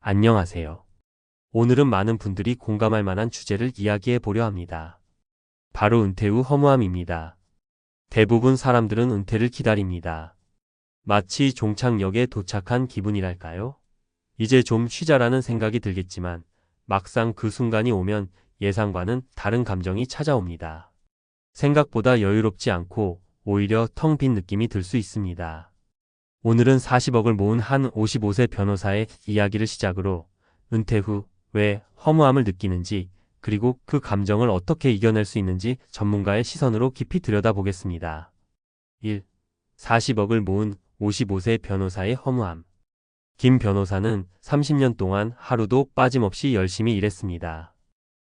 안녕하세요. 오늘은 많은 분들이 공감할 만한 주제를 이야기해 보려 합니다. 바로 은퇴 후 허무함입니다. 대부분 사람들은 은퇴를 기다립니다. 마치 종착역에 도착한 기분이랄까요? 이제 좀 쉬자라는 생각이 들겠지만 막상 그 순간이 오면 예상과는 다른 감정이 찾아옵니다. 생각보다 여유롭지 않고 오히려 텅 빈 느낌이 들 수 있습니다. 오늘은 40억을 모은 한 55세 변호사의 이야기를 시작으로 은퇴 후 왜 허무함을 느끼는지, 그리고 그 감정을 어떻게 이겨낼 수 있는지 전문가의 시선으로 깊이 들여다보겠습니다. 1. 40억을 모은 55세 변호사의 허무함. 김 변호사는 30년 동안 하루도 빠짐없이 열심히 일했습니다.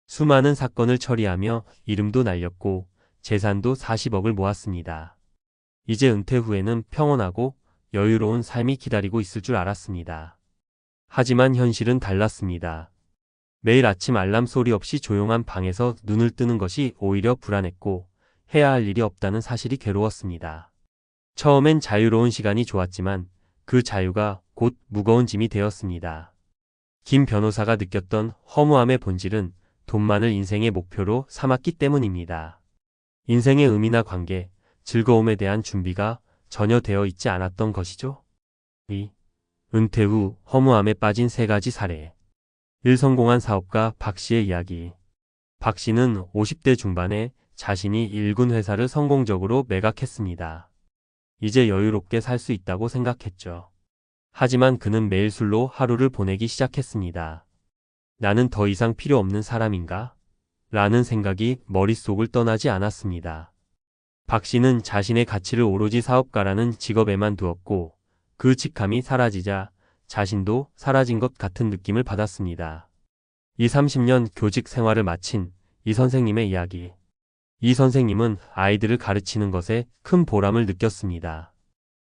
수많은 사건을 처리하며 이름도 날렸고 재산도 40억을 모았습니다. 이제 은퇴 후에는 평온하고 여유로운 삶이 기다리고 있을 줄 알았습니다. 하지만 현실은 달랐습니다. 매일 아침 알람 소리 없이 조용한 방에서 눈을 뜨는 것이 오히려 불안했고 해야 할 일이 없다는 사실이 괴로웠습니다. 처음엔 자유로운 시간이 좋았지만 그 자유가 곧 무거운 짐이 되었습니다. 김 변호사가 느꼈던 허무함의 본질은 돈만을 인생의 목표로 삼았기 때문입니다. 인생의 의미나 관계, 즐거움에 대한 준비가 전혀 되어 있지 않았던 것이죠. 2. 은퇴 후 허무함에 빠진 3가지 사례. 1. 성공한 사업가 박 씨의 이야기. 박 씨는 50대 중반에 자신이 일군 회사를 성공적으로 매각했습니다. 이제 여유롭게 살 수 있다고 생각했죠. 하지만 그는 매일 술로 하루를 보내기 시작했습니다. 나는 더 이상 필요 없는 사람인가? 라는 생각이 머릿속을 떠나지 않았습니다. 박 씨는 자신의 가치를 오로지 사업가라는 직업에만 두었고 그 직함이 사라지자 자신도 사라진 것 같은 느낌을 받았습니다. 이 30년 교직 생활을 마친 이 선생님의 이야기. 이 선생님은 아이들을 가르치는 것에 큰 보람을 느꼈습니다.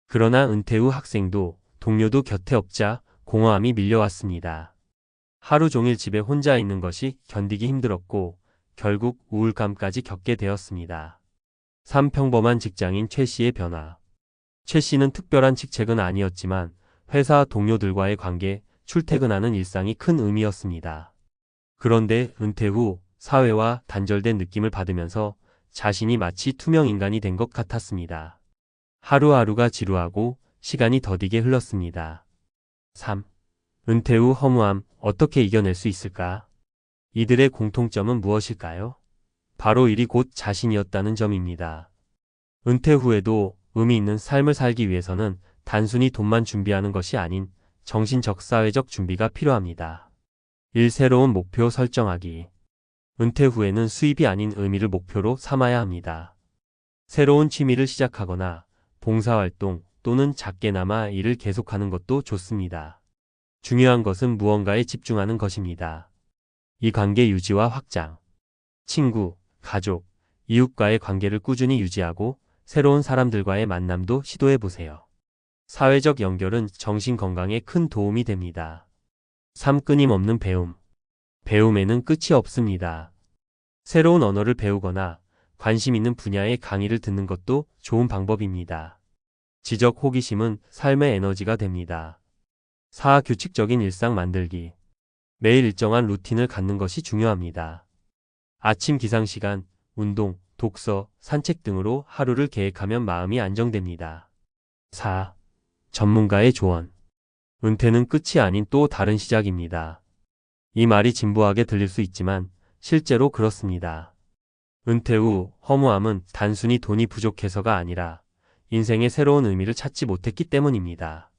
그러나 은퇴 후 학생도 동료도 곁에 없자 공허함이 밀려왔습니다. 하루 종일 집에 혼자 있는 것이 견디기 힘들었고 결국 우울감까지 겪게 되었습니다. 3. 평범한 직장인 최 씨의 변화. 최 씨는 특별한 직책은 아니었지만 회사 동료들과의 관계, 출퇴근하는 일상이 큰 의미였습니다. 그런데 은퇴 후 사회와 단절된 느낌을 받으면서 자신이 마치 투명 인간이 된 것 같았습니다. 하루하루가 지루하고 시간이 더디게 흘렀습니다. 3. 은퇴 후 허무함, 어떻게 이겨낼 수 있을까? 이들의 공통점은 무엇일까요? 바로 일이 곧 자신이었다는 점입니다. 은퇴 후에도 의미 있는 삶을 살기 위해서는 단순히 돈만 준비하는 것이 아닌 정신적 사회적 준비가 필요합니다. 1. 새로운 목표 설정하기. 은퇴 후에는 수입이 아닌 의미를 목표로 삼아야 합니다. 새로운 취미를 시작하거나 봉사활동 또는 작게나마 일을 계속하는 것도 좋습니다. 중요한 것은 무언가에 집중하는 것입니다. 이 관계 유지와 확장. 친구, 가족, 이웃과의 관계를 꾸준히 유지하고 새로운 사람들과의 만남도 시도해보세요. 사회적 연결은 정신 건강에 큰 도움이 됩니다. 3. 끊임없는 배움. 배움에는 끝이 없습니다. 새로운 언어를 배우거나 관심 있는 분야의 강의를 듣는 것도 좋은 방법입니다. 지적 호기심은 삶의 에너지가 됩니다. 4. 규칙적인 일상 만들기. 매일 일정한 루틴을 갖는 것이 중요합니다. 아침 기상시간, 운동, 독서, 산책 등으로 하루를 계획하면 마음이 안정됩니다. 4. 전문가의 조언. 은퇴는 끝이 아닌 또 다른 시작입니다. 이 말이 진부하게 들릴 수 있지만 실제로 그렇습니다. 은퇴 후 허무함은 단순히 돈이 부족해서가 아니라 인생의 새로운 의미를 찾지 못했기 때문입니다.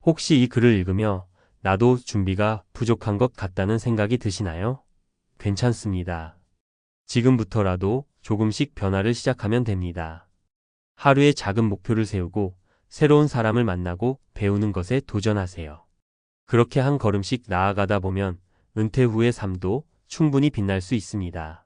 혹시 이 글을 읽으며 나도 준비가 부족한 것 같다는 생각이 드시나요? 괜찮습니다. 지금부터라도 조금씩 변화를 시작하면 됩니다. 하루에 작은 목표를 세우고 새로운 사람을 만나고 배우는 것에 도전하세요. 그렇게 한 걸음씩 나아가다 보면 은퇴 후의 삶도 충분히 빛날 수 있습니다.